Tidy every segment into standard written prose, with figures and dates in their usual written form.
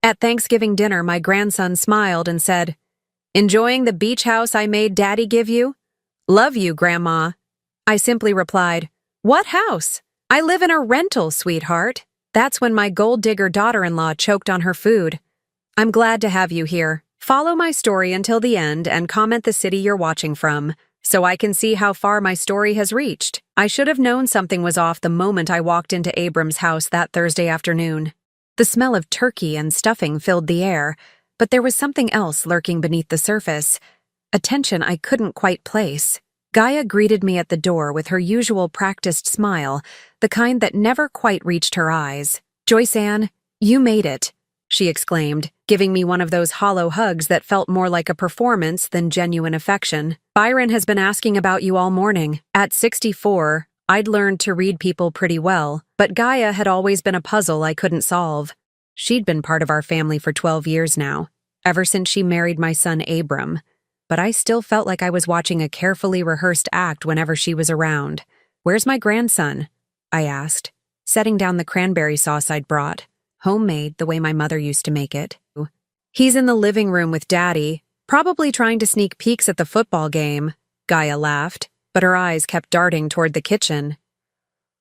At Thanksgiving dinner, my grandson smiled and said, "Enjoying the beach house I made Daddy give you? Love you, Grandma." I simply replied, "What house? I live in a rental, sweetheart." That's when my gold digger daughter-in-law choked on her food. I'm glad to have you here. Follow my story until the end and comment the city you're watching from, so I can see how far my story has reached. I should have known something was off the moment I walked into Abram's house that Thursday afternoon. The smell of turkey and stuffing filled the air, but there was something else lurking beneath the surface, a tension I couldn't quite place. Gaia greeted me at the door with her usual practiced smile, the kind that never quite reached her eyes. "Joyceann, you made it," she exclaimed, giving me one of those hollow hugs that felt more like a performance than genuine affection. "Byron has been asking about you all morning. At 64, I'd learned to read people pretty well, but Gaia had always been a puzzle I couldn't solve. She'd been part of our family for 12 years now, ever since she married my son Abram, but I still felt like I was watching a carefully rehearsed act whenever she was around. "Where's my grandson?" I asked, setting down the cranberry sauce I'd brought, homemade the way my mother used to make it. "He's in the living room with Daddy, probably trying to sneak peeks at the football game," Gaia laughed, but her eyes kept darting toward the kitchen.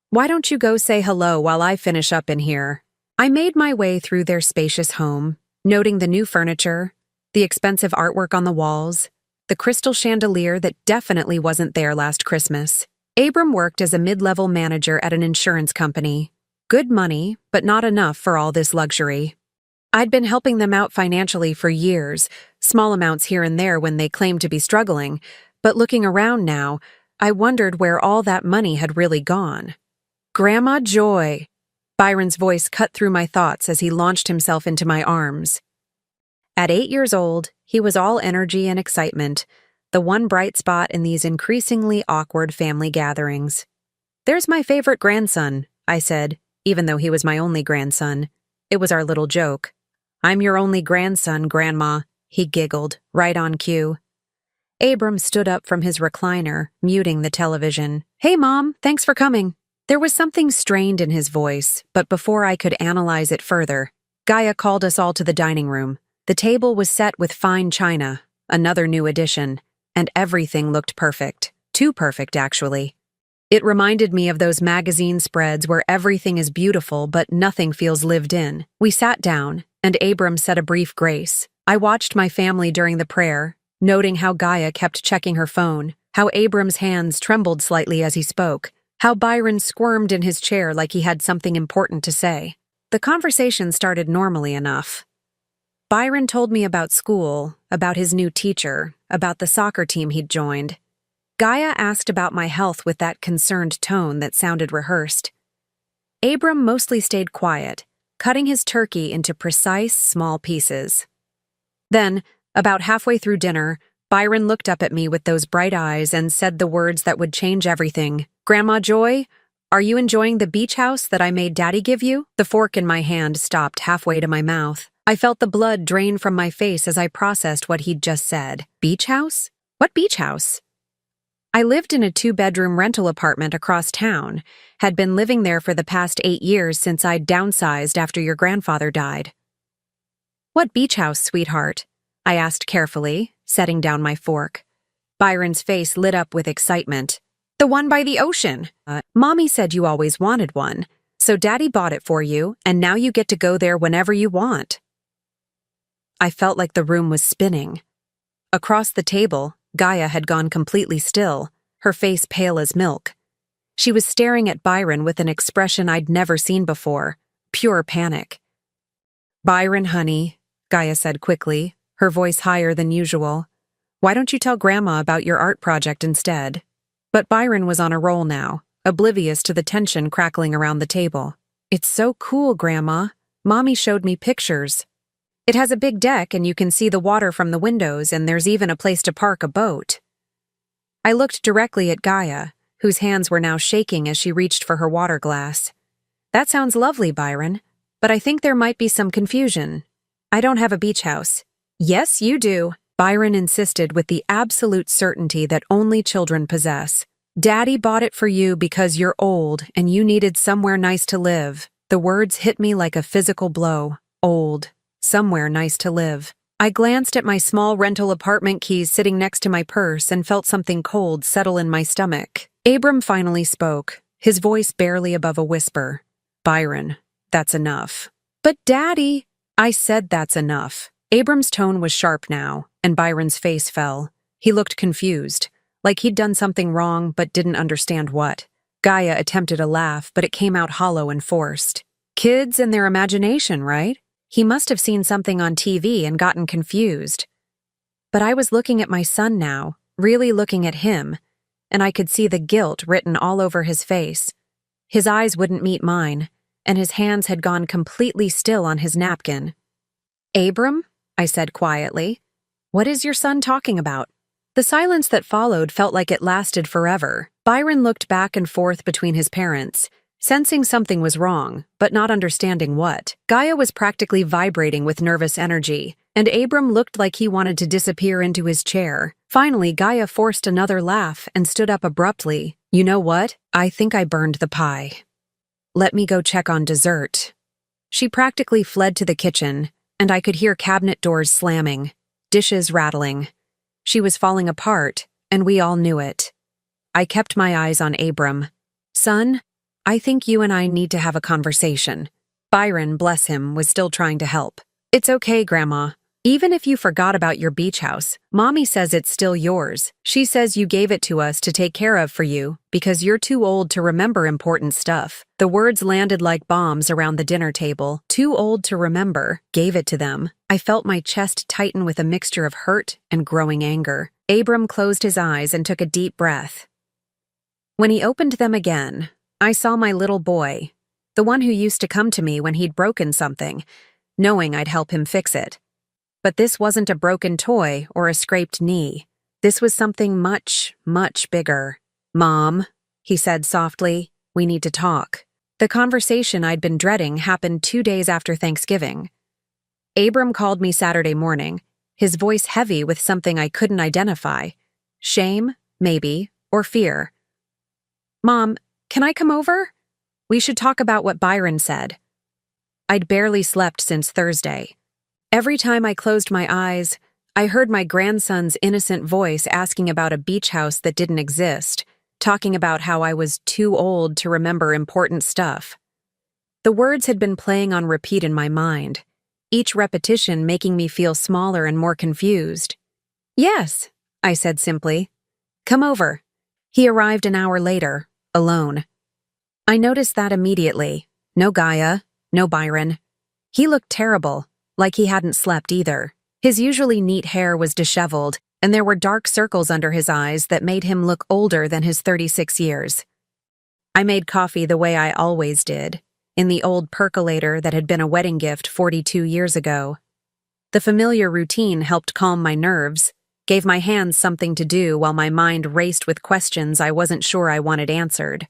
"Why don't you go say hello while I finish up in here?" I made my way through their spacious home, noting the new furniture, the expensive artwork on the walls, the crystal chandelier that definitely wasn't there last Christmas. Abram worked as a mid-level manager at an insurance company. Good money, but not enough for all this luxury. I'd been helping them out financially for years, small amounts here and there when they claimed to be struggling, but looking around now, I wondered where all that money had really gone. "Grandma Joy!" Byron's voice cut through my thoughts as he launched himself into my arms. At 8 years old, he was all energy and excitement, the one bright spot in these increasingly awkward family gatherings. "There's my favorite grandson," I said, even though he was my only grandson. It was our little joke. "I'm your only grandson, Grandma," he giggled, right on cue. Abram stood up from his recliner, muting the television. "Hey, Mom, thanks for coming." There was something strained in his voice, but before I could analyze it further, Gaia called us all to the dining room. The table was set with fine china, another new addition, and everything looked perfect. Too perfect, actually. It reminded me of those magazine spreads where everything is beautiful but nothing feels lived in. We sat down, and Abram said a brief grace. I watched my family during the prayer, noting how Gaia kept checking her phone, how Abram's hands trembled slightly as he spoke, how Byron squirmed in his chair like he had something important to say. The conversation started normally enough. Byron told me about school, about his new teacher, about the soccer team he'd joined. Gaia asked about my health with that concerned tone that sounded rehearsed. Abram mostly stayed quiet, cutting his turkey into precise, small pieces. Then, about halfway through dinner, Byron looked up at me with those bright eyes and said the words that would change everything. "Grandma Joy, are you enjoying the beach house that I made Daddy give you?" The fork in my hand stopped halfway to my mouth. I felt the blood drain from my face as I processed what he'd just said. Beach house? What beach house? I lived in a 2-bedroom rental apartment across town, had been living there for the past 8 years since I'd downsized after your grandfather died. "What beach house, sweetheart?" I asked carefully, setting down my fork. Byron's face lit up with excitement. "The one by the ocean. Mommy said you always wanted one, so Daddy bought it for you, and now you get to go there whenever you want." I felt like the room was spinning. Across the table, Gaia had gone completely still, her face pale as milk. She was staring at Byron with an expression I'd never seen before, pure panic. "Byron, honey," Gaia said quickly, her voice higher than usual. "Why don't you tell Grandma about your art project instead?" But Byron was on a roll now, oblivious to the tension crackling around the table. "It's so cool, Grandma. Mommy showed me pictures. It has a big deck and you can see the water from the windows, and there's even a place to park a boat." I looked directly at Gaia, whose hands were now shaking as she reached for her water glass. "That sounds lovely, Byron, but I think there might be some confusion. I don't have a beach house." "Yes, you do," Byron insisted with the absolute certainty that only children possess. "Daddy bought it for you because you're old and you needed somewhere nice to live." The words hit me like a physical blow. Old. somewhere nice to live. I glanced at my small rental apartment keys sitting next to my purse and felt something cold settle in my stomach. Abram finally spoke, his voice barely above a whisper. Byron, that's enough. But Daddy, I said that's enough. Abram's tone was sharp now, and Byron's face fell. He looked confused, like he'd done something wrong but didn't understand what. Gaia attempted a laugh, but it came out hollow and forced. Kids and their imagination, right? He must have seen something on TV and gotten confused. But I was looking at my son now, really looking at him, and I could see the guilt written all over his face. His eyes wouldn't meet mine, and his hands had gone completely still on his napkin. Abram, I said quietly, what is your son talking about? The silence that followed felt like it lasted forever. Byron looked back and forth between his parents, sensing something was wrong, but not understanding what. Gaia was practically vibrating with nervous energy, and Abram looked like he wanted to disappear into his chair. Finally, Gaia forced another laugh and stood up abruptly. You know what? I think I burned the pie. Let me go check on dessert. She practically fled to the kitchen, and I could hear cabinet doors slamming, dishes rattling. She was falling apart, and we all knew it. I kept my eyes on Abram. Son, I think you and I need to have a conversation. Byron, bless him, was still trying to help. It's okay, Grandma. Even if you forgot about your beach house, Mommy says it's still yours. She says you gave it to us to take care of for you because you're too old to remember important stuff. The words landed like bombs around the dinner table. Too old to remember. Gave it to them. I felt my chest tighten with a mixture of hurt and growing anger. Abram closed his eyes and took a deep breath. When he opened them again, I saw my little boy, the one who used to come to me when he'd broken something, knowing I'd help him fix it. But this wasn't a broken toy or a scraped knee. This was something much, much bigger. Mom, he said softly, we need to talk. The conversation I'd been dreading happened 2 days after Thanksgiving. Abram called me Saturday morning, his voice heavy with something I couldn't identify. Shame, maybe, or fear. Mom, can I come over? We should talk about what Byron said. I'd barely slept since Thursday. Every time I closed my eyes, I heard my grandson's innocent voice asking about a beach house that didn't exist, talking about how I was too old to remember important stuff. The words had been playing on repeat in my mind, each repetition making me feel smaller and more confused. Yes, I said simply. Come over. He arrived an hour later, alone. I noticed that immediately. No Gaia, no Byron. He looked terrible, like he hadn't slept either. His usually neat hair was disheveled, and there were dark circles under his eyes that made him look older than his 36 years. I made coffee the way I always did, in the old percolator that had been a wedding gift 42 years ago. The familiar routine helped calm my nerves, gave my hands something to do while my mind raced with questions I wasn't sure I wanted answered.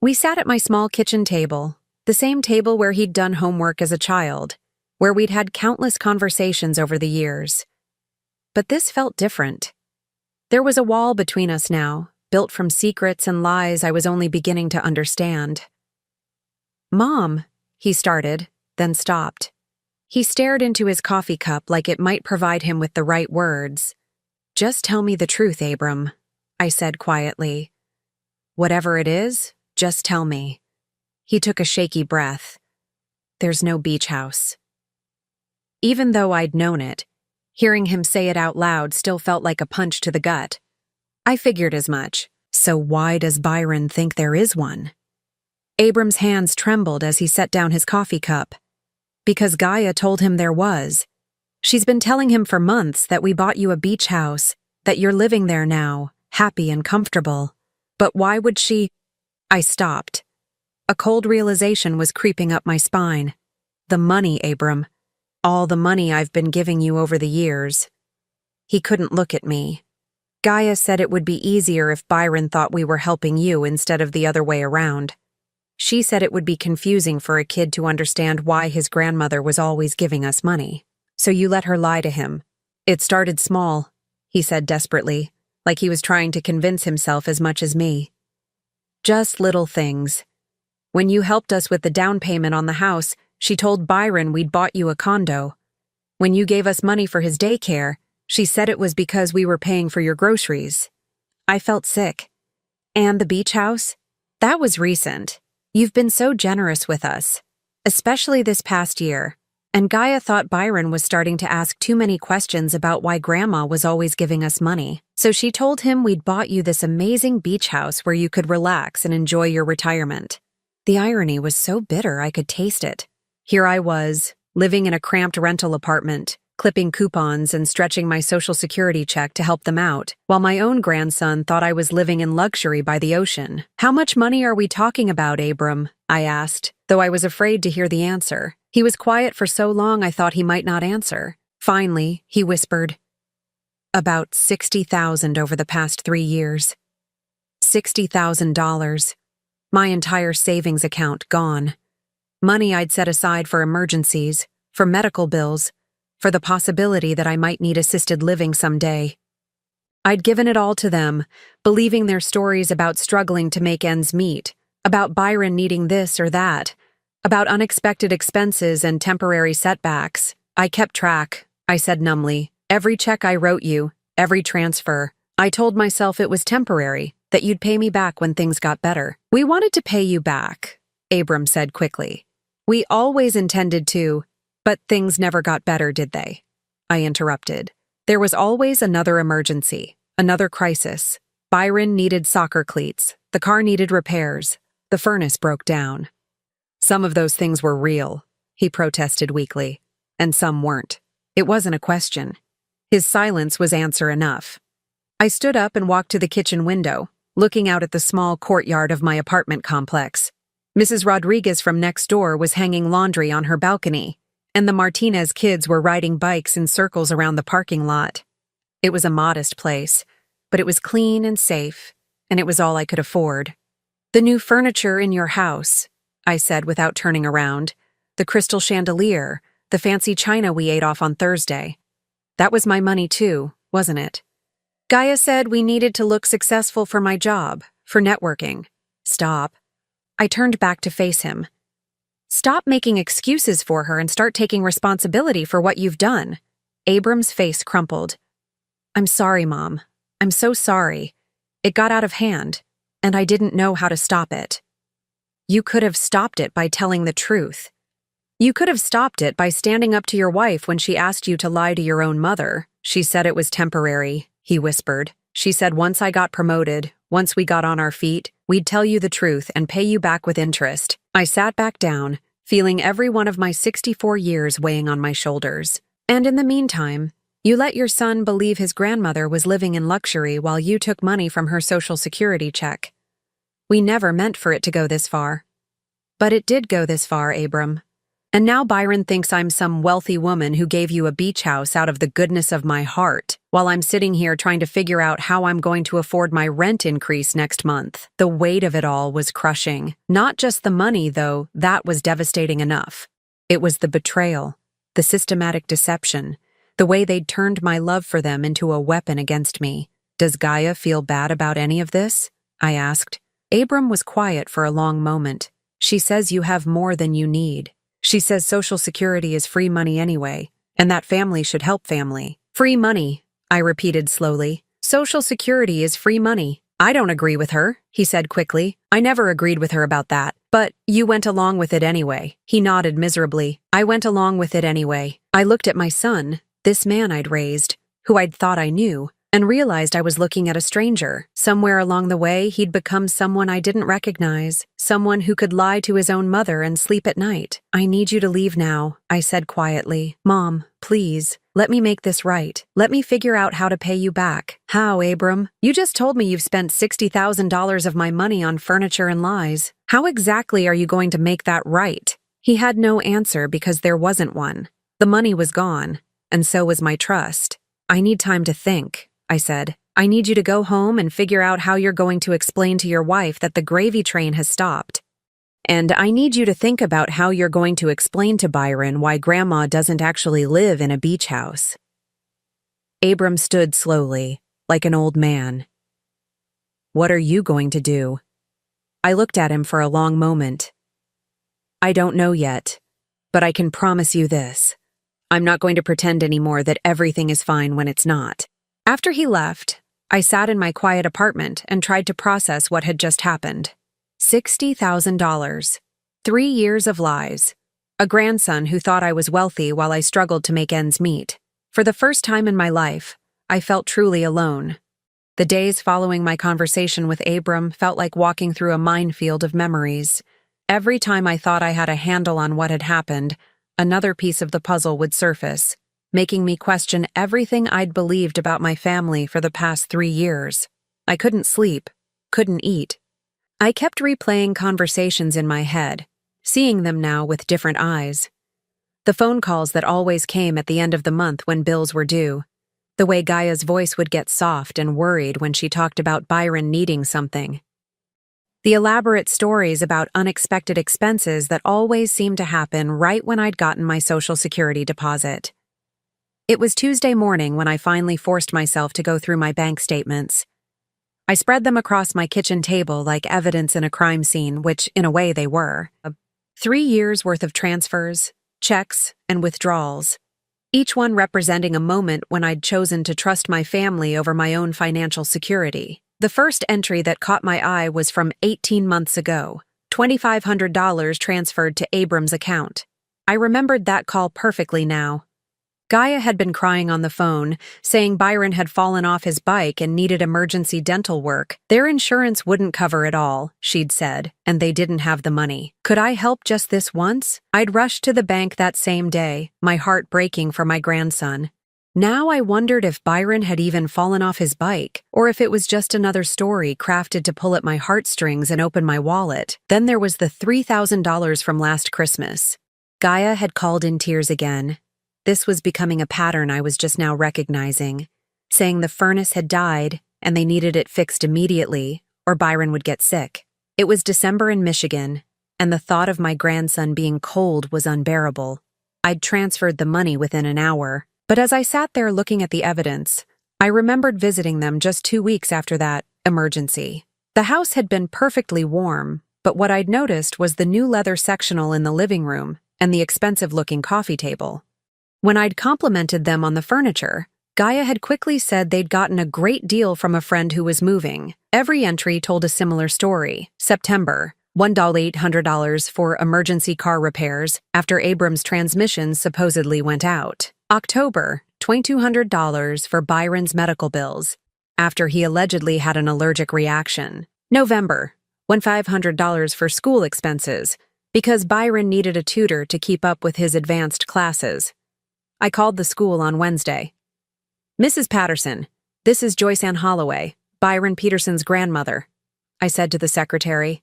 We sat at my small kitchen table, the same table where he'd done homework as a child, where we'd had countless conversations over the years. But this felt different. There was a wall between us now, built from secrets and lies I was only beginning to understand. Mom, he started, then stopped. He stared into his coffee cup like it might provide him with the right words. Just tell me the truth, Abram, I said quietly. Whatever it is, just tell me. He took a shaky breath. There's no beach house. Even though I'd known it, hearing him say it out loud still felt like a punch to the gut. I figured as much. So why does Byron think there is one? Abram's hands trembled as he set down his coffee cup. Because Gaia told him there was. She's been telling him for months that we bought you a beach house, that you're living there now, happy and comfortable. But why would she? I stopped. A cold realization was creeping up my spine. The money, Abram. All the money I've been giving you over the years. He couldn't look at me. Gaia said it would be easier if Byron thought we were helping you instead of the other way around. She said it would be confusing for a kid to understand why his grandmother was always giving us money. So you let her lie to him. It started small, he said desperately, like he was trying to convince himself as much as me. Just little things. When you helped us with the down payment on the house, She told Byron we'd bought you a condo. When you gave us money for his daycare, she said it was because we were paying for your groceries. I felt sick. And the beach house? That was recent. You've been so generous with us, especially this past year. And Gaia thought Byron was starting to ask too many questions about why Grandma was always giving us money. So she told him we'd bought you this amazing beach house where you could relax and enjoy your retirement. The irony was so bitter I could taste it. Here I was, living in a cramped rental apartment, clipping coupons and stretching my Social Security check to help them out, while my own grandson thought I was living in luxury by the ocean. "How much money are we talking about, Abram?" I asked, though I was afraid to hear the answer. He was quiet for so long I thought he might not answer. Finally, he whispered, "About $60,000 over the past 3 years. $60,000. My entire savings account gone. Money I'd set aside for emergencies, for medical bills, for the possibility that I might need assisted living someday. I'd given it all to them, believing their stories about struggling to make ends meet, about Byron needing this or that, about unexpected expenses and temporary setbacks. I kept track," I said numbly. "Every check I wrote you, every transfer. I told myself it was temporary, that you'd pay me back when things got better." "We wanted to pay you back," Abram said quickly. "We always intended to, but things never got better, did they?" I interrupted. There was always another emergency, another crisis. Byron needed soccer cleats, the car needed repairs, the furnace broke down. "Some of those things were real," he protested weakly, "and some weren't. It wasn't a question." His silence was answer enough. I stood up and walked to the kitchen window, looking out at the small courtyard of my apartment complex. Mrs. Rodriguez from next door was hanging laundry on her balcony, and the Martinez kids were riding bikes in circles around the parking lot. It was a modest place, but it was clean and safe, and it was all I could afford. "The new furniture in your house," I said without turning around. "The crystal chandelier, the fancy china we ate off on Thursday. That was my money too, wasn't it?" "Gaia said we needed to look successful for my job, for networking." "Stop." I turned back to face him. "Stop making excuses for her and start taking responsibility for what you've done." Abram's face crumpled. "I'm sorry, Mom. I'm so sorry. It got out of hand, and I didn't know how to stop it." "You could have stopped it by telling the truth. You could have stopped it by standing up to your wife when she asked you to lie to your own mother. She said it was temporary," he whispered. "She said once I got promoted, once we got on our feet, we'd tell you the truth and pay you back with interest." I sat back down, feeling every one of my 64 years weighing on my shoulders. "And in the meantime, you let your son believe his grandmother was living in luxury while you took money from her Social Security check. We never meant for it to go this far. But it did go this far, Abram. And now Byron thinks I'm some wealthy woman who gave you a beach house out of the goodness of my heart, while I'm sitting here trying to figure out how I'm going to afford my rent increase next month." The weight of it all was crushing. Not just the money, though, that was devastating enough. It was the betrayal, the systematic deception, the way they'd turned my love for them into a weapon against me. "Does Gaia feel bad about any of this?" I asked. Abram was quiet for a long moment. "She says you have more than you need. She says Social Security is free money anyway, and that family should help family." "Free money," I repeated slowly. "Social Security is free money." "I don't agree with her," he said quickly. "I never agreed with her about that. But you went along with it anyway." He nodded miserably. "I went along with it anyway." I looked at my son, this man I'd raised, who I'd thought I knew, and realized I was looking at a stranger. Somewhere along the way, he'd become someone I didn't recognize, someone who could lie to his own mother and sleep at night. "I need you to leave now," I said quietly. "Mom, please, let me make this right. Let me figure out how to pay you back." "How, Abram? You just told me you've spent $60,000 of my money on furniture and lies. How exactly are you going to make that right?" He had no answer because there wasn't one. The money was gone, and so was my trust. "I need time to think," I said. "I need you to go home and figure out how you're going to explain to your wife that the gravy train has stopped. And I need you to think about how you're going to explain to Byron why Grandma doesn't actually live in a beach house." Abram stood slowly, like an old man. "What are you going to do?" I looked at him for a long moment. "I don't know yet. But I can promise you this. I'm not going to pretend anymore that everything is fine when it's not. After he left, I sat in my quiet apartment and tried to process what had just happened. $60,000. 3 years of lies. A grandson who thought I was wealthy while I struggled to make ends meet. For the first time in my life, I felt truly alone. The days following my conversation with Abram felt like walking through a minefield of memories. Every time I thought I had a handle on what had happened, another piece of the puzzle would surface, making me question everything I'd believed about my family for the past 3 years. I couldn't sleep, couldn't eat. I kept replaying conversations in my head, seeing them now with different eyes. The phone calls that always came at the end of the month when bills were due. The way Gaia's voice would get soft and worried when she talked about Byron needing something. The elaborate stories about unexpected expenses that always seemed to happen right when I'd gotten my Social Security deposit. It was Tuesday morning when I finally forced myself to go through my bank statements. I spread them across my kitchen table like evidence in a crime scene, which, in a way, they were. 3 years' worth of transfers, checks, and withdrawals, each one representing a moment when I'd chosen to trust my family over my own financial security. The first entry that caught my eye was from 18 months ago, $2,500 transferred to Abram's account. I remembered that call perfectly now. Gaia had been crying on the phone, saying Byron had fallen off his bike and needed emergency dental work. Their insurance wouldn't cover it all, she'd said, and they didn't have the money. Could I help just this once? I'd rushed to the bank that same day, my heart breaking for my grandson. Now I wondered if Byron had even fallen off his bike, or if it was just another story crafted to pull at my heartstrings and open my wallet. Then there was the $3,000 from last Christmas. Gaia had called in tears again. This was becoming a pattern I was just now recognizing, saying the furnace had died and they needed it fixed immediately, or Byron would get sick. It was December in Michigan, and the thought of my grandson being cold was unbearable. I'd transferred the money within an hour, but as I sat there looking at the evidence, I remembered visiting them just 2 weeks after that emergency. The house had been perfectly warm, but what I'd noticed was the new leather sectional in the living room and the expensive-looking coffee table. When I'd complimented them on the furniture, Gaia had quickly said they'd gotten a great deal from a friend who was moving. Every entry told a similar story. September, $1,800 for emergency car repairs after Abram's transmission supposedly went out. October, $2,200 for Byron's medical bills after he allegedly had an allergic reaction. November, $1,500 for school expenses because Byron needed a tutor to keep up with his advanced classes. I called the school on Wednesday. "Mrs. Patterson, this is Joyceann Holloway, Byron Peterson's grandmother," I said to the secretary.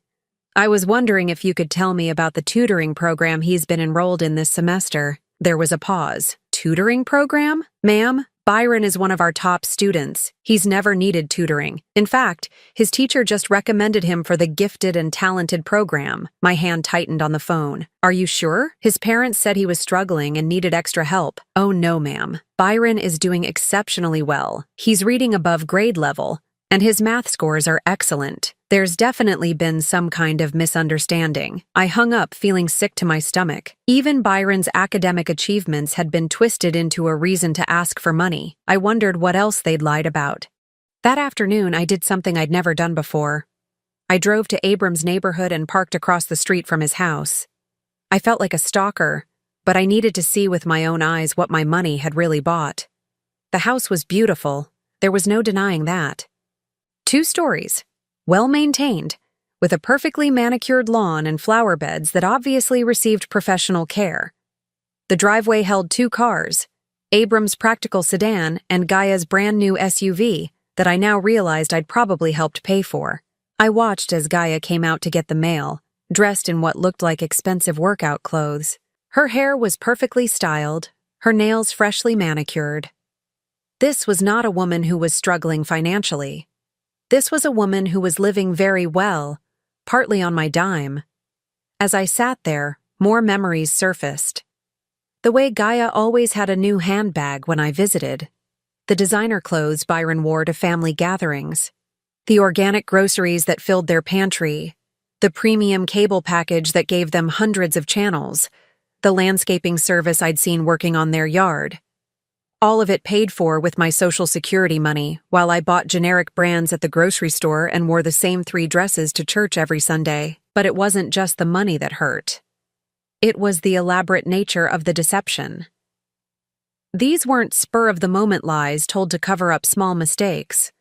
"I was wondering if you could tell me about the tutoring program he's been enrolled in this semester." There was a pause. "Tutoring program? Ma'am, Byron is one of our top students. He's never needed tutoring. In fact, his teacher just recommended him for the gifted and talented program." My hand tightened on the phone. "Are you sure? His parents said he was struggling and needed extra help." "Oh no, ma'am. Byron is doing exceptionally well. He's reading above grade level, and his math scores are excellent. There's definitely been some kind of misunderstanding." I hung up, feeling sick to my stomach. Even Byron's academic achievements had been twisted into a reason to ask for money. I wondered what else they'd lied about. That afternoon, I did something I'd never done before. I drove to Abram's neighborhood and parked across the street from his house. I felt like a stalker, but I needed to see with my own eyes what my money had really bought. The house was beautiful. There was no denying that. 2 stories. Well-maintained, with a perfectly manicured lawn and flower beds that obviously received professional care. The driveway held 2 cars, Abram's practical sedan and Gaia's brand-new SUV that I now realized I'd probably helped pay for. I watched as Gaia came out to get the mail, dressed in what looked like expensive workout clothes. Her hair was perfectly styled, her nails freshly manicured. This was not a woman who was struggling financially. This was a woman who was living very well, partly on my dime. As I sat there, more memories surfaced. The way Gaia always had a new handbag when I visited, the designer clothes Byron wore to family gatherings, the organic groceries that filled their pantry, the premium cable package that gave them hundreds of channels, the landscaping service I'd seen working on their yard. All of it paid for with my Social Security money, while I bought generic brands at the grocery store and wore the same 3 dresses to church every Sunday. But it wasn't just the money that hurt. It was the elaborate nature of the deception. These weren't spur-of-the-moment lies told to cover up small mistakes.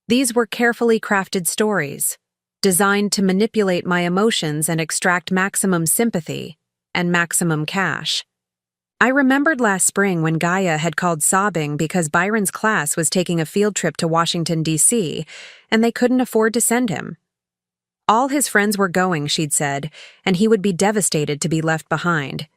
These were carefully crafted stories, designed to manipulate my emotions and extract maximum sympathy and maximum cash. I remembered last spring when Gaia had called sobbing because Byron's class was taking a field trip to Washington, D.C., and they couldn't afford to send him. All his friends were going, she'd said, and he would be devastated to be left behind.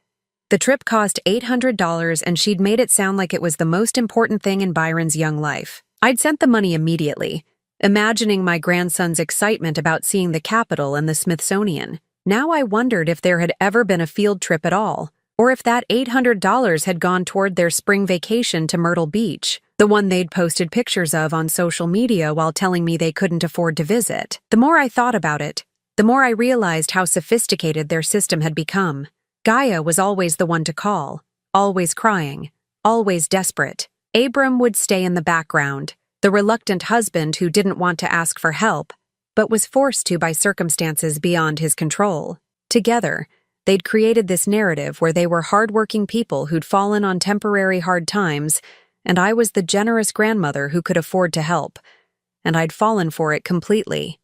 The trip cost $800, and she'd made it sound like it was the most important thing in Byron's young life. I'd sent the money immediately, imagining my grandson's excitement about seeing the Capitol and the Smithsonian. Now I wondered if there had ever been a field trip at all, or if that $800 had gone toward their spring vacation to Myrtle Beach, the one they'd posted pictures of on social media while telling me they couldn't afford to visit. The more I thought about it, the more I realized how sophisticated their system had become. Gaia was always the one to call, always crying, always desperate. Abram would stay in the background, the reluctant husband who didn't want to ask for help, but was forced to by circumstances beyond his control. Together, they'd created this narrative where they were hardworking people who'd fallen on temporary hard times, and I was the generous grandmother who could afford to help, and I'd fallen for it completely.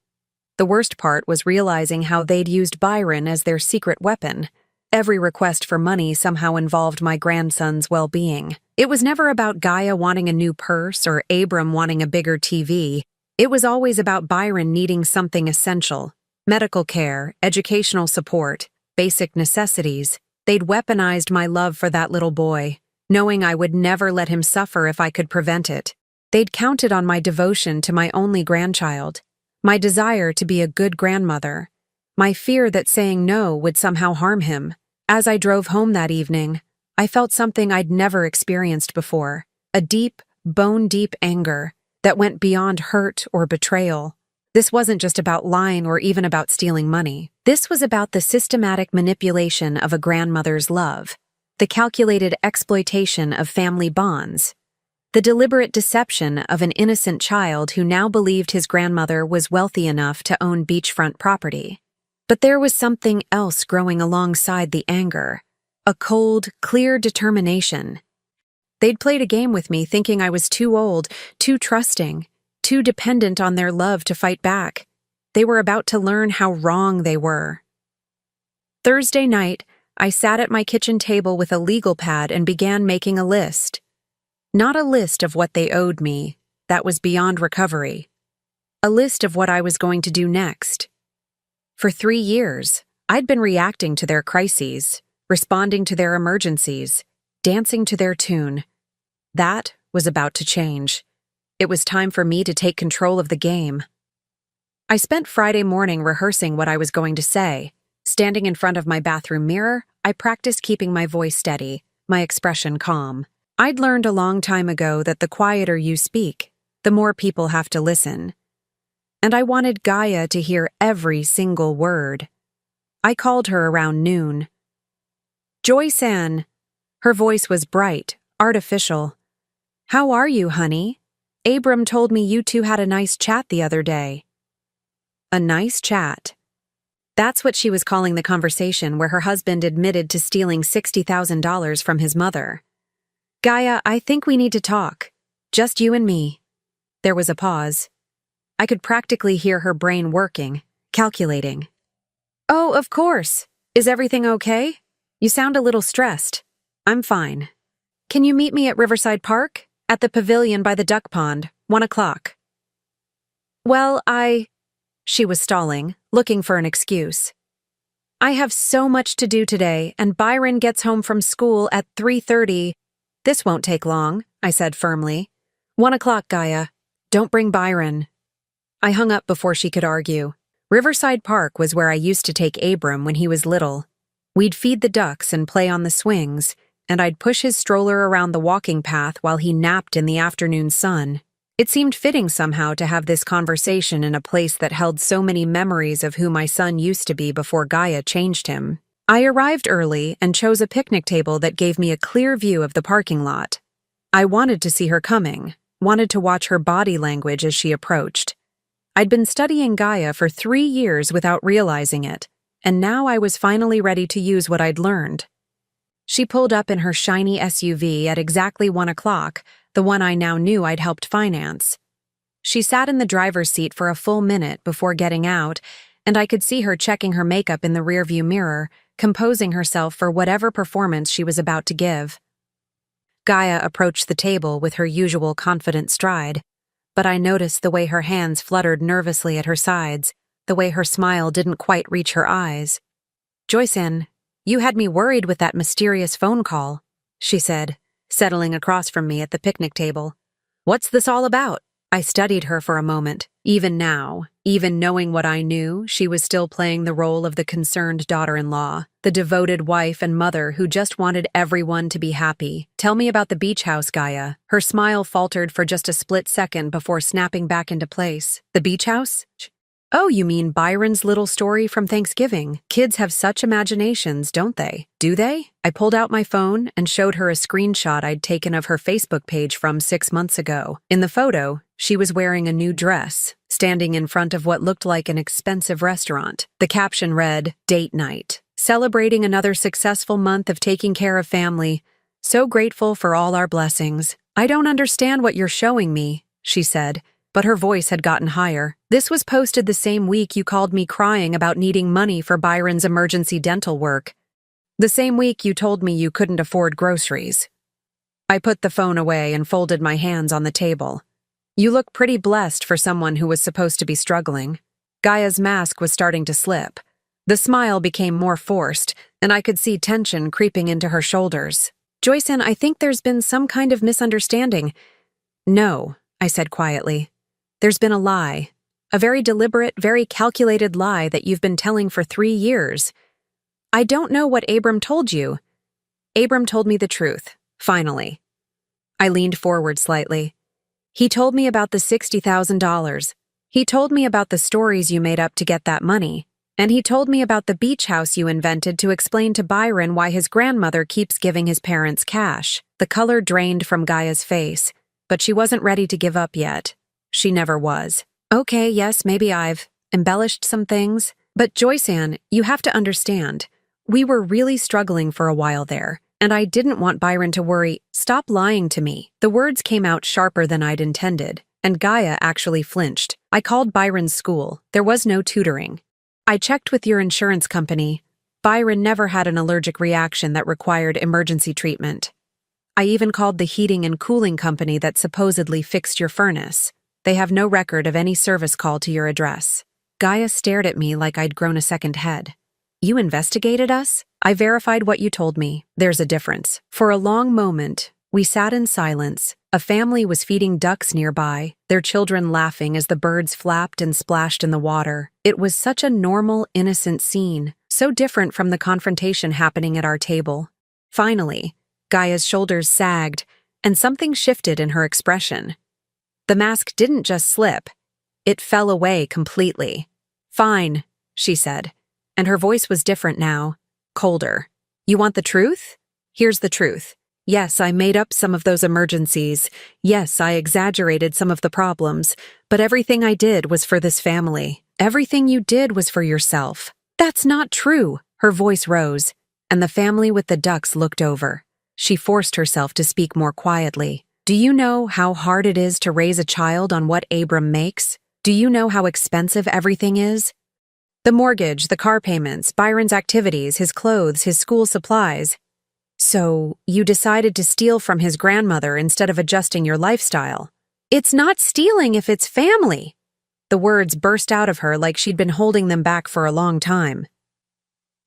The worst part was realizing how they'd used Byron as their secret weapon. Every request for money somehow involved my grandson's well-being. It was never about Gaia wanting a new purse or Abram wanting a bigger TV. It was always about Byron needing something essential: medical care, educational support, basic necessities. They'd weaponized my love for that little boy, knowing I would never let him suffer if I could prevent it. They'd counted on my devotion to my only grandchild, my desire to be a good grandmother, my fear that saying no would somehow harm him. As I drove home that evening, I felt something I'd never experienced before, a deep, bone-deep anger that went beyond hurt or betrayal. This wasn't just about lying or even about stealing money. This was about the systematic manipulation of a grandmother's love, the calculated exploitation of family bonds, the deliberate deception of an innocent child who now believed his grandmother was wealthy enough to own beachfront property. But there was something else growing alongside the anger, a cold, clear determination. They'd played a game with me thinking I was too old, too trusting, too dependent on their love to fight back. They were about to learn how wrong they were. Thursday night, I sat at my kitchen table with a legal pad and began making a list. Not a list of what they owed me, that was beyond recovery. A list of what I was going to do next. For 3 years, I'd been reacting to their crises, responding to their emergencies, dancing to their tune. That was about to change. It was time for me to take control of the game. I spent Friday morning rehearsing what I was going to say. Standing in front of my bathroom mirror, I practiced keeping my voice steady, my expression calm. I'd learned a long time ago that the quieter you speak, the more people have to listen. And I wanted Gaia to hear every single word. I called her around noon. "Joyceann." Her voice was bright, artificial. "How are you, honey? Abram told me you two had a nice chat the other day." A nice chat. That's what she was calling the conversation where her husband admitted to stealing $60,000 from his mother. "Gaia, I think we need to talk. Just you and me." There was a pause. I could practically hear her brain working, calculating. "Oh, of course. Is everything okay? You sound a little stressed." "I'm fine. Can you meet me at Riverside Park? At the pavilion by the duck pond, 1 o'clock. "Well, She was stalling, looking for an excuse. "I have so much to do today, and Byron gets home from school at 3:30. "This won't take long," I said firmly. 1 o'clock, Gaia. Don't bring Byron." I hung up before she could argue. Riverside Park was where I used to take Abram when he was little. We'd feed the ducks and play on the swings, and I'd push his stroller around the walking path while he napped in the afternoon sun. It seemed fitting somehow to have this conversation in a place that held so many memories of who my son used to be before Gaia changed him. I arrived early and chose a picnic table that gave me a clear view of the parking lot. I wanted to see her coming, wanted to watch her body language as she approached. I'd been studying Gaia for 3 years without realizing it, and now I was finally ready to use what I'd learned. She pulled up in her shiny SUV at exactly 1 o'clock, the one I now knew I'd helped finance. She sat in the driver's seat for a full minute before getting out, and I could see her checking her makeup in the rearview mirror, composing herself for whatever performance she was about to give. Gaia approached the table with her usual confident stride, but I noticed the way her hands fluttered nervously at her sides, the way her smile didn't quite reach her eyes. "Joyceann, you had me worried with that mysterious phone call," she said, settling across from me at the picnic table. "What's this all about?" I studied her for a moment. Even now, even knowing what I knew, she was still playing the role of the concerned daughter-in-law, the devoted wife and mother who just wanted everyone to be happy. "Tell me about the beach house, Gaia." Her smile faltered for just a split second before snapping back into place. "The beach house? Oh, you mean Byron's little story from Thanksgiving. Kids have such imaginations, don't they? Do they?" I pulled out my phone and showed her a screenshot I'd taken of her Facebook page from 6 months ago. In the photo, she was wearing a new dress, standing in front of what looked like an expensive restaurant. The caption read, "Date night. Celebrating another successful month of taking care of family. So grateful for all our blessings." "I don't understand what you're showing me," she said, but her voice had gotten higher. "This was posted the same week you called me crying about needing money for Byron's emergency dental work. The same week you told me you couldn't afford groceries." I put the phone away and folded my hands on the table. "You look pretty blessed for someone who was supposed to be struggling." Gaia's mask was starting to slip. The smile became more forced, and I could see tension creeping into her shoulders. "Joyceann, I think there's been some kind of misunderstanding." "No," I said quietly. "There's been a lie. A very deliberate, very calculated lie that you've been telling for 3 years. I don't know what Abram told you." "Abram told me the truth, finally." I leaned forward slightly. "He told me about the $60,000. He told me about the stories you made up to get that money. And he told me about the beach house you invented to explain to Byron why his grandmother keeps giving his parents cash." The color drained from Gaia's face, but she wasn't ready to give up yet. She never was. "Okay, yes, maybe I've embellished some things. But Joyceann, you have to understand. We were really struggling for a while there, and I didn't want Byron to worry." "Stop lying to me." The words came out sharper than I'd intended, and Gaia actually flinched. "I called Byron's school. There was no tutoring. I checked with your insurance company. Byron never had an allergic reaction that required emergency treatment. I even called the heating and cooling company that supposedly fixed your furnace. They have no record of any service call to your address." Gaia stared at me like I'd grown a second head. "You investigated us?" "I verified what you told me. There's a difference." For a long moment, we sat in silence. A family was feeding ducks nearby, their children laughing as the birds flapped and splashed in the water. It was such a normal, innocent scene, so different from the confrontation happening at our table. Finally, Gaia's shoulders sagged, and something shifted in her expression. The mask didn't just slip, it fell away completely. "Fine," she said, and her voice was different now, colder. "You want the truth? Here's the truth. Yes, I made up some of those emergencies. Yes, I exaggerated some of the problems, but everything I did was for this family. Everything you did was for yourself." "That's not true." Her voice rose, and the family with the ducks looked over. She forced herself to speak more quietly. "Do you know how hard it is to raise a child on what Abram makes? Do you know how expensive everything is? The mortgage, the car payments, Byron's activities, his clothes, his school supplies. So, you decided to steal from his grandmother instead of adjusting your lifestyle. It's not stealing if it's family." The words burst out of her like she'd been holding them back for a long time.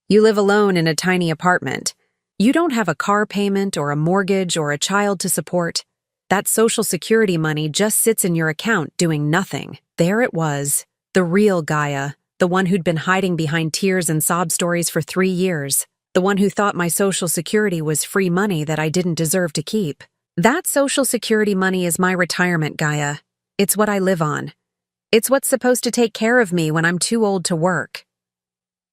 "You live alone in a tiny apartment. You don't have a car payment or a mortgage or a child to support. That Social Security money just sits in your account doing nothing." There it was, the real Gaia, the one who'd been hiding behind tears and sob stories for 3 years, the one who thought my Social Security was free money that I didn't deserve to keep. "That Social Security money is my retirement, Gaia. It's what I live on. It's what's supposed to take care of me when I'm too old to work."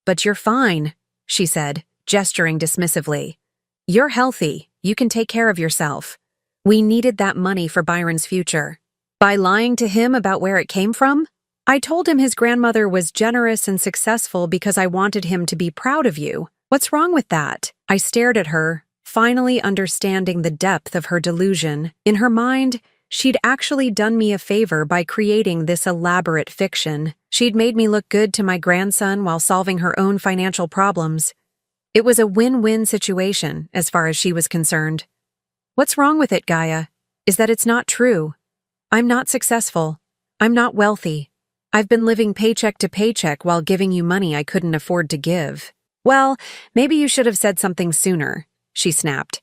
"But you're fine," she said, gesturing dismissively. You're healthy. You can take care of yourself. We needed that money for Byron's future. By lying to him about where it came from, I told him his grandmother was generous and successful because I wanted him to be proud of you. What's wrong with that? I stared at her, finally understanding the depth of her delusion. In her mind, she'd actually done me a favor by creating this elaborate fiction. She'd made me look good to my grandson while solving her own financial problems. It was a win-win situation, as far as she was concerned. What's wrong with it, Gaia? Is that it's not true. I'm not successful. I'm not wealthy. I've been living paycheck to paycheck while giving you money I couldn't afford to give. Well, maybe you should have said something sooner, she snapped.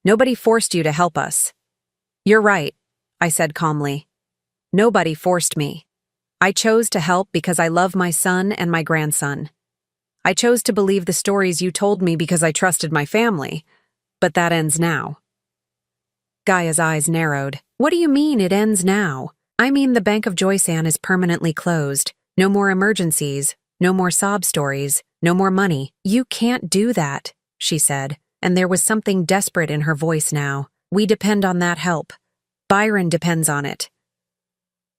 Nobody forced you to help us. You're right, I said calmly. Nobody forced me. I chose to help because I love my son and my grandson. I chose to believe the stories you told me because I trusted my family, but that ends now. Gaia's eyes narrowed. What do you mean it ends now? I mean the Bank of Joyceann is permanently closed. No more emergencies, no more sob stories, no more money. You can't do that, she said, and there was something desperate in her voice now. We depend on that help. Byron depends on it.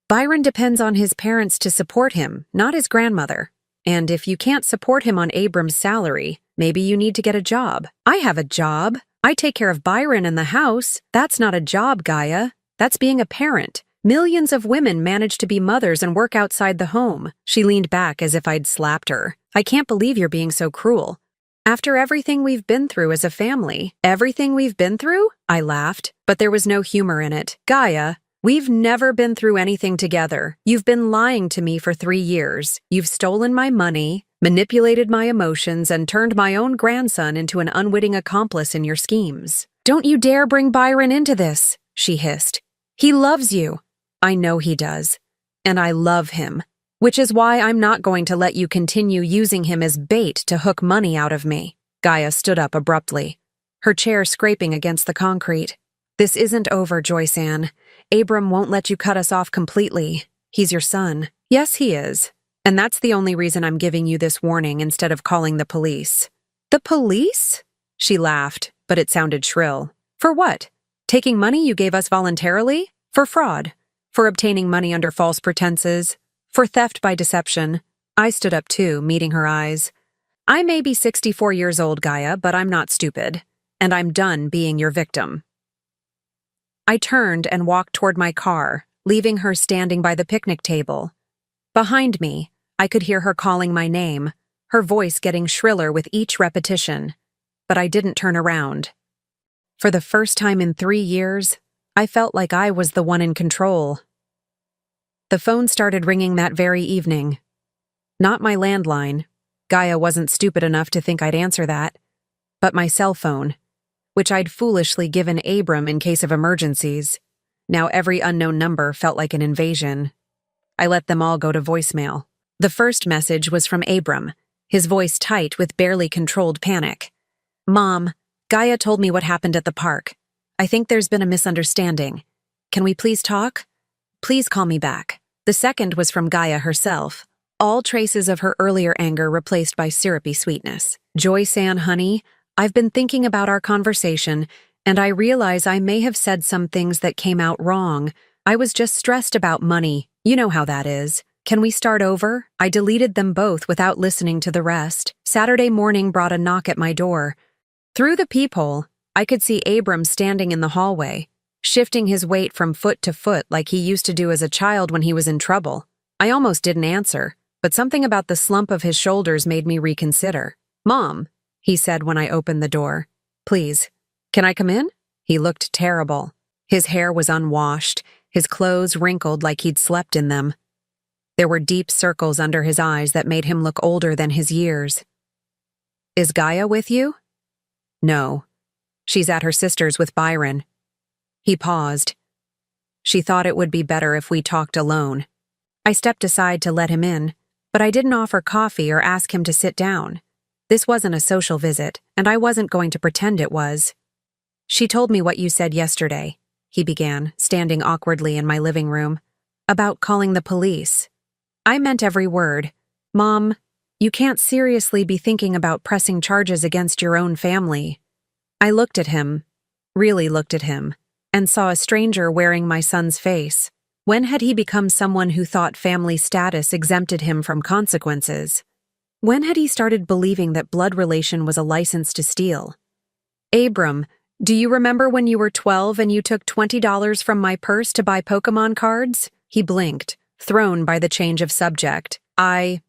Byron depends on his parents to support him, not his grandmother. And if you can't support him on Abram's salary, maybe you need to get a job. I have a job. I take care of Byron and the house. That's not a job, Gaia. That's being a parent. Millions of women manage to be mothers and work outside the home. She leaned back as if I'd slapped her. I can't believe you're being so cruel. After everything we've been through as a family. Everything we've been through? I laughed, but there was no humor in it. Gaia, we've never been through anything together. You've been lying to me for 3 years. You've stolen my money, manipulated my emotions, and turned my own grandson into an unwitting accomplice in your schemes. Don't you dare bring Byron into this, she hissed. He loves you. I know he does. And I love him. Which is why I'm not going to let you continue using him as bait to hook money out of me. Gaia stood up abruptly, her chair scraping against the concrete. This isn't over, Joyceann. Abram won't let you cut us off completely. He's your son. Yes, he is. And that's the only reason I'm giving you this warning instead of calling the police. The police? She laughed, but it sounded shrill. For what? Taking money you gave us voluntarily? For fraud? For obtaining money under false pretenses? For theft by deception? I stood up too, meeting her eyes. I may be 64 years old, Gaia, but I'm not stupid. And I'm done being your victim. I turned and walked toward my car, leaving her standing by the picnic table. Behind me, I could hear her calling my name, her voice getting shriller with each repetition. But I didn't turn around. For the first time in 3 years, I felt like I was the one in control. The phone started ringing that very evening. Not my landline. Gaia wasn't stupid enough to think I'd answer that. But my cell phone, which I'd foolishly given Abram in case of emergencies. Now every unknown number felt like an invasion. I let them all go to voicemail. The first message was from Abram, his voice tight with barely controlled panic. Mom, Gaia told me what happened at the park. I think there's been a misunderstanding. Can we please talk? Please call me back. The second was from Gaia herself, all traces of her earlier anger replaced by syrupy sweetness. Joyceann, honey, I've been thinking about our conversation, and I realize I may have said some things that came out wrong. I was just stressed about money. You know how that is. Can we start over? I deleted them both without listening to the rest. Saturday morning brought a knock at my door. Through the peephole, I could see Abram standing in the hallway, shifting his weight from foot to foot like he used to do as a child when he was in trouble. I almost didn't answer, but something about the slump of his shoulders made me reconsider. Mom, he said when I opened the door. Please, can I come in? He looked terrible. His hair was unwashed, his clothes wrinkled like he'd slept in them. There were deep circles under his eyes that made him look older than his years. Is Gaia with you? No. She's at her sister's with Byron. He paused. She thought it would be better if we talked alone. I stepped aside to let him in, but I didn't offer coffee or ask him to sit down. This wasn't a social visit, and I wasn't going to pretend it was. She told me what you said yesterday, he began, standing awkwardly in my living room, about calling the police. I meant every word. Mom, You can't seriously be thinking about pressing charges against your own family. I looked at him, really looked at him, and saw a stranger wearing my son's face. When had he become someone who thought family status exempted him from consequences? When had he started believing that blood relation was a license to steal? Abram, do you remember when you were 12 and you took $20 from my purse to buy Pokemon cards? He blinked, thrown by the change of subject.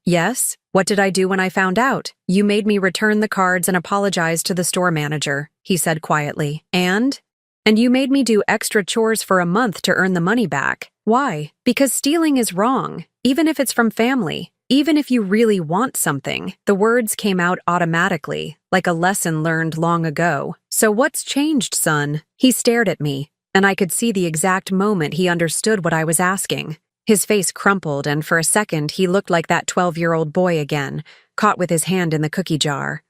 Yes? What did I do when I found out? You made me return the cards and apologize to the store manager, he said quietly. And you made me do extra chores for a month to earn the money back. Why? Because stealing is wrong, even if it's from family. Even if you really want something. The words came out automatically, like a lesson learned long ago. So what's changed, son? He stared at me, and I could see the exact moment he understood what I was asking. His face crumpled, and for a second he looked like that 12-year-old boy again, caught with his hand in the cookie jar.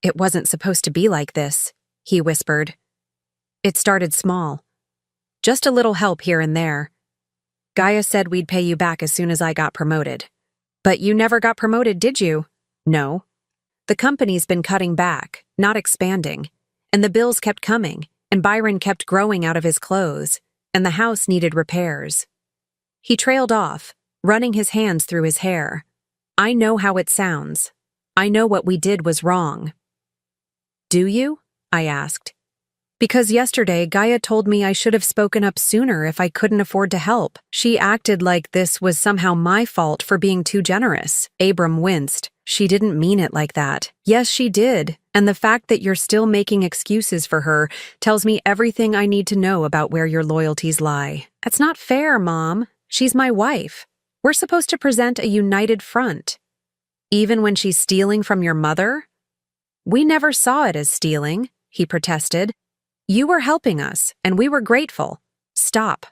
It wasn't supposed to be like this, he whispered. It started small. Just a little help here and there. Gaia said we'd pay you back as soon as I got promoted. But you never got promoted, did you? No. The company's been cutting back, not expanding. And the bills kept coming, and Byron kept growing out of his clothes, and the house needed repairs. He trailed off, running his hands through his hair. I know how it sounds. I know what we did was wrong. Do you? I asked. Because yesterday Gaia told me I should have spoken up sooner if I couldn't afford to help. She acted like this was somehow my fault for being too generous. Abram winced. She didn't mean it like that. Yes, she did. And the fact that you're still making excuses for her tells me everything I need to know about where your loyalties lie. That's not fair, Mom. She's my wife. We're supposed to present a united front. Even when she's stealing from your mother? We never saw it as stealing, he protested. You were helping us, and we were grateful. Stop.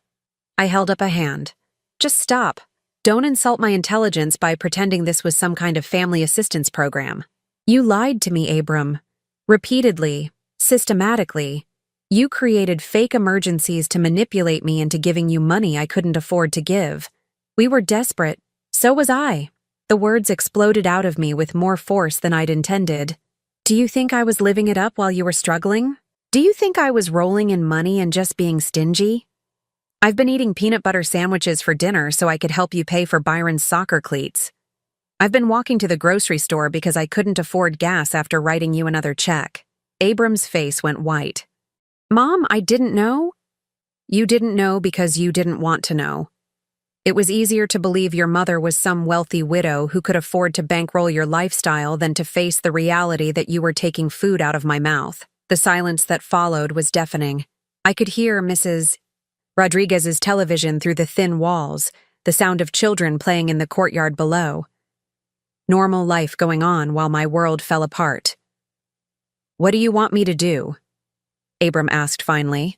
I held up a hand. Just stop. Don't insult my intelligence by pretending this was some kind of family assistance program. You lied to me, Abram. Repeatedly, systematically. You created fake emergencies to manipulate me into giving you money I couldn't afford to give. We were desperate. So was I. The words exploded out of me with more force than I'd intended. Do you think I was living it up while you were struggling? Do you think I was rolling in money and just being stingy? I've been eating peanut butter sandwiches for dinner so I could help you pay for Byron's soccer cleats. I've been walking to the grocery store because I couldn't afford gas after writing you another check. Abram's face went white. Mom, I didn't know. You didn't know because you didn't want to know. It was easier to believe your mother was some wealthy widow who could afford to bankroll your lifestyle than to face the reality that you were taking food out of my mouth. The silence that followed was deafening. I could hear Mrs. Rodriguez's television through the thin walls, the sound of children playing in the courtyard below. Normal life going on while my world fell apart. What do you want me to do? Abram asked finally.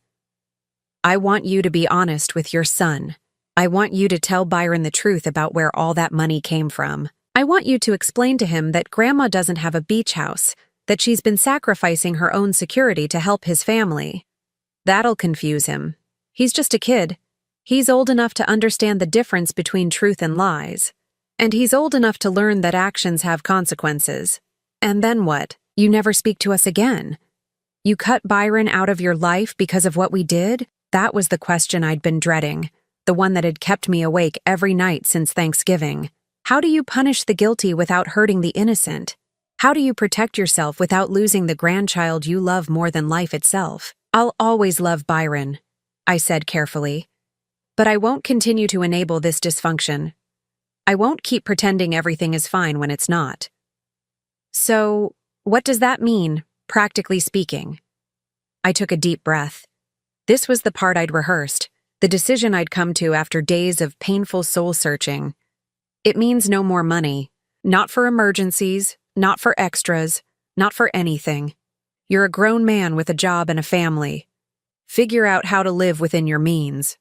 I want you to be honest with your son. I want you to tell Byron the truth about where all that money came from. I want you to explain to him that Grandma doesn't have a beach house, that she's been sacrificing her own security to help his family. That'll confuse him. He's just a kid. He's old enough to understand the difference between truth and lies. And he's old enough to learn that actions have consequences. And then what? You never speak to us again. You cut Byron out of your life because of what we did? That was the question I'd been dreading, the one that had kept me awake every night since Thanksgiving. How do you punish the guilty without hurting the innocent? How do you protect yourself without losing the grandchild you love more than life itself? I'll always love Byron, I said carefully. But I won't continue to enable this dysfunction. I won't keep pretending everything is fine when it's not. So, what does that mean, practically speaking? I took a deep breath. This was the part I'd rehearsed, the decision I'd come to after days of painful soul-searching. It means no more money. Not for emergencies, not for extras, not for anything. You're a grown man with a job and a family. Figure out how to live within your means.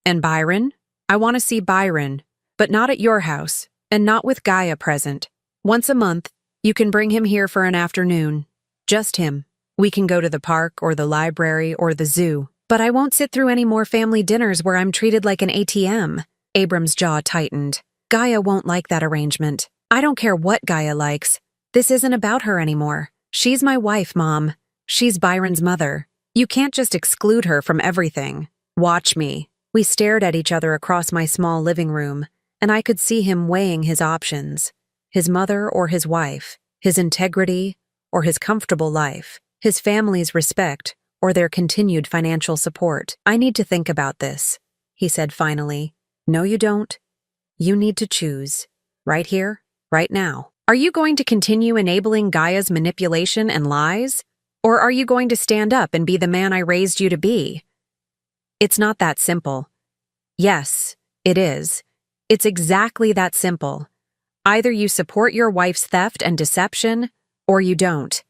And Byron? I want to see Byron, but not at your house, and not with Gaia present. Once a month, you can bring him here for an afternoon. Just him. We can go to the park or the library or the zoo. But I won't sit through any more family dinners where I'm treated like an ATM. Abram's jaw tightened. Gaia won't like that arrangement. I don't care what Gaia likes. This isn't about her anymore. She's my wife, Mom. She's Byron's mother. You can't just exclude her from everything. Watch me. We stared at each other across my small living room, and I could see him weighing his options. His mother or his wife, his integrity or his comfortable life, his family's respect or their continued financial support. I need to think about this, he said finally. No, you don't. You need to choose. Right here, right now. Are you going to continue enabling Gaia's manipulation and lies? Or are you going to stand up and be the man I raised you to be? It's not that simple. Yes, it is. It's exactly that simple. Either you support your wife's theft and deception, or you don't.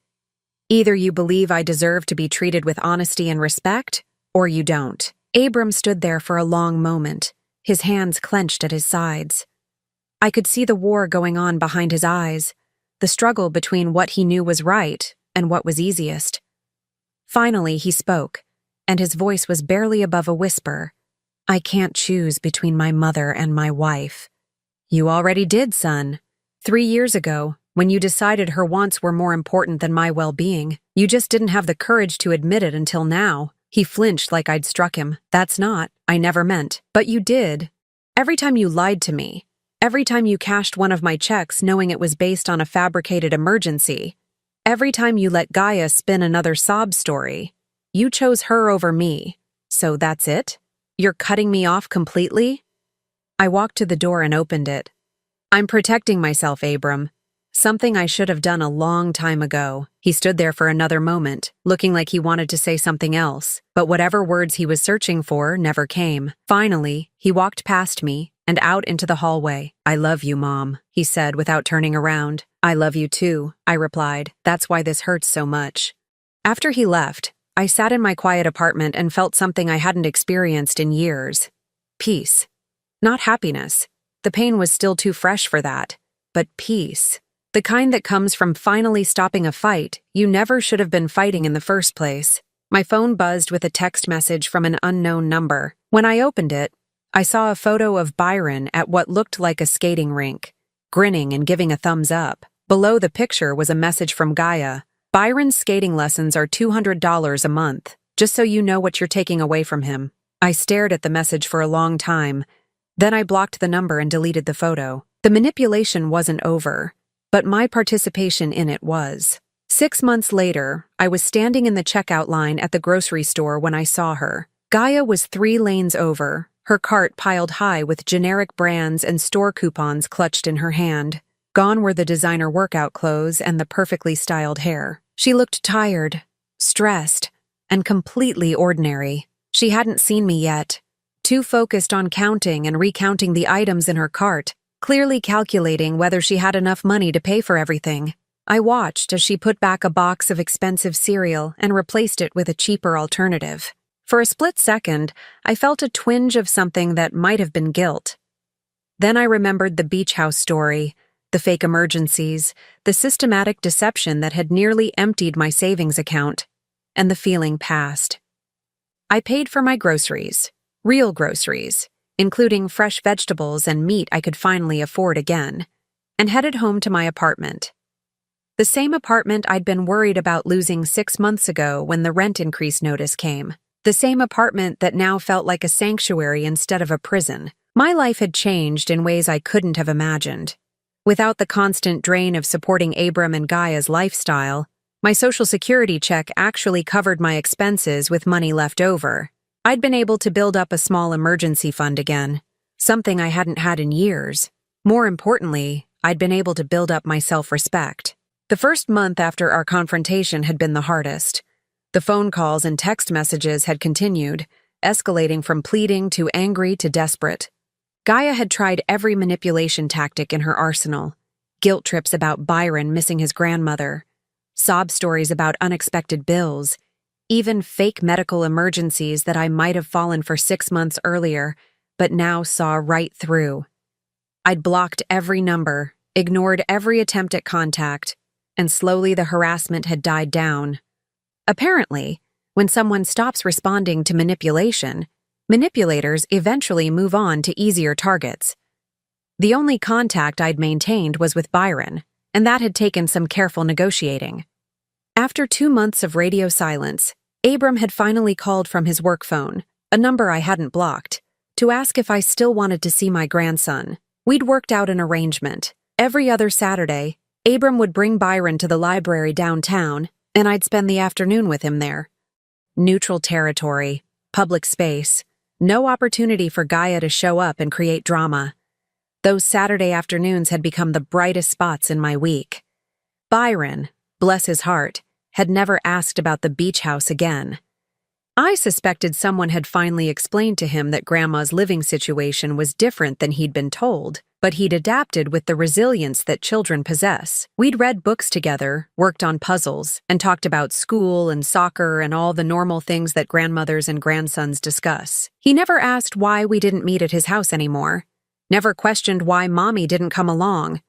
Either you believe I deserve to be treated with honesty and respect, or you don't. Abram stood there for a long moment, his hands clenched at his sides. I could see the war going on behind his eyes, the struggle between what he knew was right and what was easiest. Finally, he spoke, and his voice was barely above a whisper. I can't choose between my mother and my wife. You already did, son. 3 years ago, when you decided her wants were more important than my well-being, you just didn't have the courage to admit it until now. He flinched like I'd struck him. That's not, I never meant. But you did. Every time you lied to me, every time you cashed one of my checks knowing it was based on a fabricated emergency, every time you let Gaia spin another sob story, you chose her over me. So that's it? You're cutting me off completely? I walked to the door and opened it. I'm protecting myself, Abram. Something I should have done a long time ago. He stood there for another moment, looking like he wanted to say something else, but whatever words he was searching for never came. Finally, he walked past me and out into the hallway. I love you, Mom, he said without turning around. I love you too, I replied. That's why this hurts so much. After he left, I sat in my quiet apartment and felt something I hadn't experienced in years. Peace. Not happiness. The pain was still too fresh for that. But peace. The kind that comes from finally stopping a fight you never should have been fighting in the first place. My phone buzzed with a text message from an unknown number. When I opened it, I saw a photo of Byron at what looked like a skating rink, grinning and giving a thumbs up. Below the picture was a message from Gaia. Byron's skating lessons are $200 a month, just so you know what you're taking away from him. I stared at the message for a long time. Then I blocked the number and deleted the photo. The manipulation wasn't over, but my participation in it was. 6 months later, I was standing in the checkout line at the grocery store when I saw her. Gaia was 3 lanes over, her cart piled high with generic brands and store coupons clutched in her hand. Gone were the designer workout clothes and the perfectly styled hair. She looked tired, stressed, and completely ordinary. She hadn't seen me yet, too focused on counting and recounting the items in her cart, clearly calculating whether she had enough money to pay for everything. I watched as she put back a box of expensive cereal and replaced it with a cheaper alternative. For a split second, I felt a twinge of something that might have been guilt. Then I remembered the beach house story, the fake emergencies, the systematic deception that had nearly emptied my savings account, and the feeling passed. I paid for my groceries, real groceries, including fresh vegetables and meat I could finally afford again, and headed home to my apartment. The same apartment I'd been worried about losing 6 months ago when the rent increase notice came. The same apartment that now felt like a sanctuary instead of a prison. My life had changed in ways I couldn't have imagined. Without the constant drain of supporting Abram and Gaia's lifestyle, my Social Security check actually covered my expenses with money left over. I'd been able to build up a small emergency fund again, something I hadn't had in years. More importantly, I'd been able to build up my self-respect. The first month after our confrontation had been the hardest. The phone calls and text messages had continued, escalating from pleading to angry to desperate. Gaia had tried every manipulation tactic in her arsenal. Guilt trips about Byron missing his grandmother, sob stories about unexpected bills, even fake medical emergencies that I might have fallen for 6 months earlier, but now saw right through. I'd blocked every number, ignored every attempt at contact, and slowly the harassment had died down. Apparently, when someone stops responding to manipulation, manipulators eventually move on to easier targets. The only contact I'd maintained was with Byron, and that had taken some careful negotiating. After 2 months of radio silence, Abram had finally called from his work phone, a number I hadn't blocked, to ask if I still wanted to see my grandson. We'd worked out an arrangement. Every other Saturday, Abram would bring Byron to the library downtown, and I'd spend the afternoon with him there. Neutral territory, public space, no opportunity for Gaia to show up and create drama. Those Saturday afternoons had become the brightest spots in my week. Byron, bless his heart, had never asked about the beach house again. I suspected someone had finally explained to him that Grandma's living situation was different than he'd been told, but he'd adapted with the resilience that children possess. We'd read books together, worked on puzzles, and talked about school and soccer and all the normal things that grandmothers and grandsons discuss. He never asked why we didn't meet at his house anymore, never questioned why Mommy didn't come along.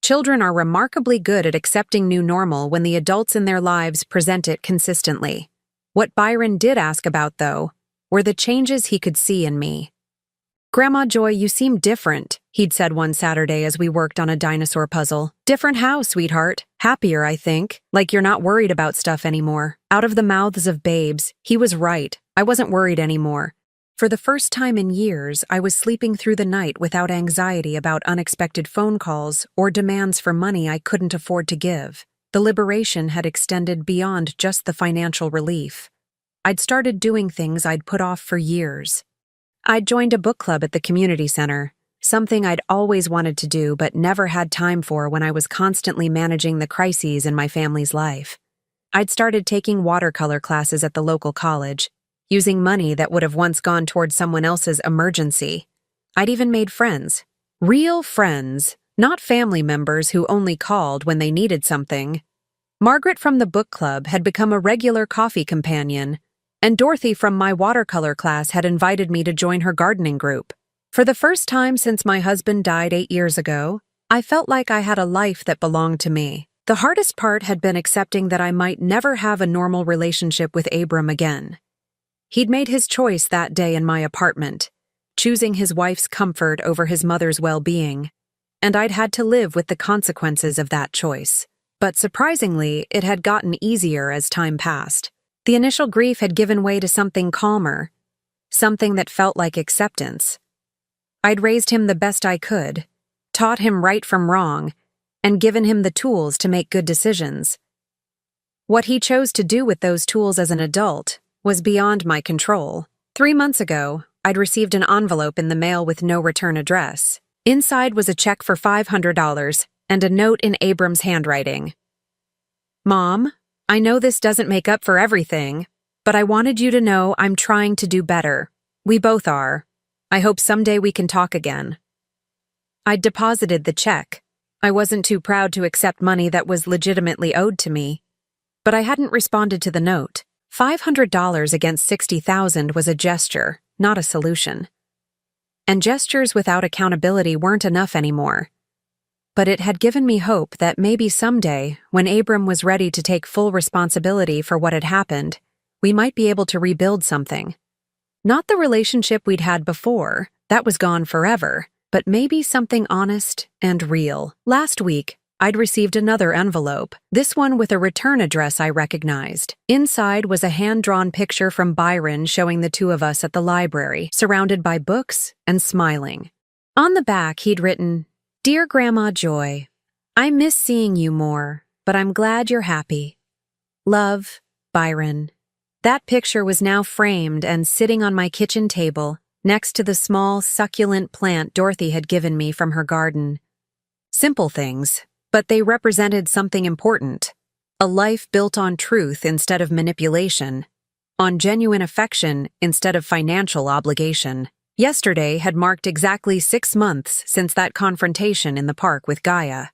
Children are remarkably good at accepting new normal when the adults in their lives present it consistently. What Byron did ask about, though, were the changes he could see in me. "Grandma Joy, you seem different," he'd said one Saturday as we worked on a dinosaur puzzle. "Different how, sweetheart? Happier, I think. Like you're not worried about stuff anymore." Out of the mouths of babes, he was right. I wasn't worried anymore. For the first time in years, I was sleeping through the night without anxiety about unexpected phone calls or demands for money I couldn't afford to give. The liberation had extended beyond just the financial relief. I'd started doing things I'd put off for years. I'd joined a book club at the community center, something I'd always wanted to do but never had time for when I was constantly managing the crises in my family's life. I'd started taking watercolor classes at the local college, using money that would have once gone toward someone else's emergency. I'd even made friends. Real friends, not family members who only called when they needed something. Margaret from the book club had become a regular coffee companion, and Dorothy from my watercolor class had invited me to join her gardening group. For the first time since my husband died 8 years ago, I felt like I had a life that belonged to me. The hardest part had been accepting that I might never have a normal relationship with Abram again. He'd made his choice that day in my apartment, choosing his wife's comfort over his mother's well-being, and I'd had to live with the consequences of that choice. But surprisingly, it had gotten easier as time passed. The initial grief had given way to something calmer, something that felt like acceptance. I'd raised him the best I could, taught him right from wrong, and given him the tools to make good decisions. What he chose to do with those tools as an adult was beyond my control. 3 months ago, I'd received an envelope in the mail with no return address. Inside was a check for $500 and a note in Abram's handwriting. "Mom, I know this doesn't make up for everything, but I wanted you to know I'm trying to do better. We both are. I hope someday we can talk again." I'd deposited the check. I wasn't too proud to accept money that was legitimately owed to me, but I hadn't responded to the note. $500 against $60,000 was a gesture, not a solution. And gestures without accountability weren't enough anymore. But it had given me hope that maybe someday, when Abram was ready to take full responsibility for what had happened, we might be able to rebuild something. Not the relationship we'd had before, that was gone forever, but maybe something honest and real. Last week, I'd received another envelope, this one with a return address I recognized. Inside was a hand-drawn picture from Byron showing the two of us at the library, surrounded by books and smiling. On the back, he'd written, "Dear Grandma Joy, I miss seeing you more, but I'm glad you're happy. Love, Byron." That picture was now framed and sitting on my kitchen table, next to the small, succulent plant Dorothy had given me from her garden. Simple things, but they represented something important. A life built on truth instead of manipulation, on genuine affection instead of financial obligation. Yesterday had marked exactly 6 months since that confrontation in the park with Gaia.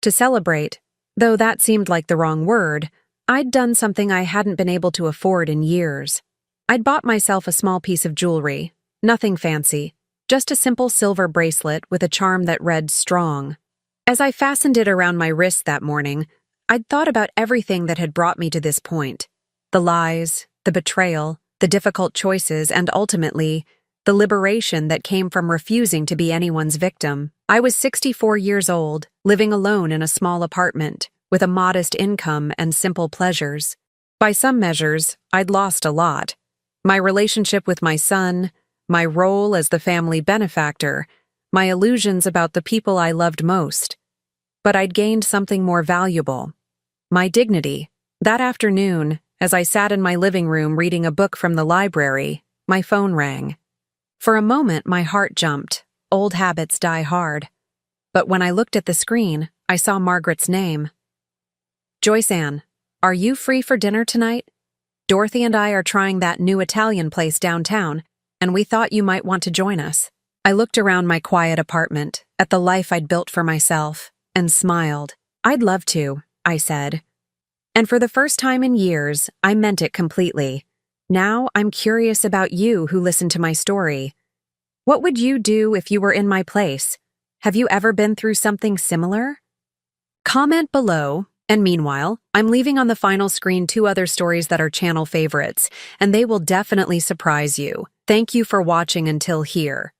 To celebrate, though that seemed like the wrong word, I'd done something I hadn't been able to afford in years. I'd bought myself a small piece of jewelry, nothing fancy, just a simple silver bracelet with a charm that read strong. As I fastened it around my wrist that morning, I'd thought about everything that had brought me to this point. The lies, the betrayal, the difficult choices, and ultimately, the liberation that came from refusing to be anyone's victim. I was 64 years old, living alone in a small apartment, with a modest income and simple pleasures. By some measures, I'd lost a lot. My relationship with my son, my role as the family benefactor, my illusions about the people I loved most. But I'd gained something more valuable: my dignity. That afternoon, as I sat in my living room reading a book from the library, my phone rang. For a moment, my heart jumped. Old habits die hard. But when I looked at the screen, I saw Margaret's name. "Joyceann, are you free for dinner tonight? Dorothy and I are trying that new Italian place downtown, and we thought you might want to join us." I looked around my quiet apartment, at the life I'd built for myself, and smiled. "I'd love to," I said. And for the first time in years, I meant it completely. Now I'm curious about you who listened to my story. What would you do if you were in my place? Have you ever been through something similar? Comment below, and meanwhile, I'm leaving on the final screen 2 other stories that are channel favorites, and they will definitely surprise you. Thank you for watching until here.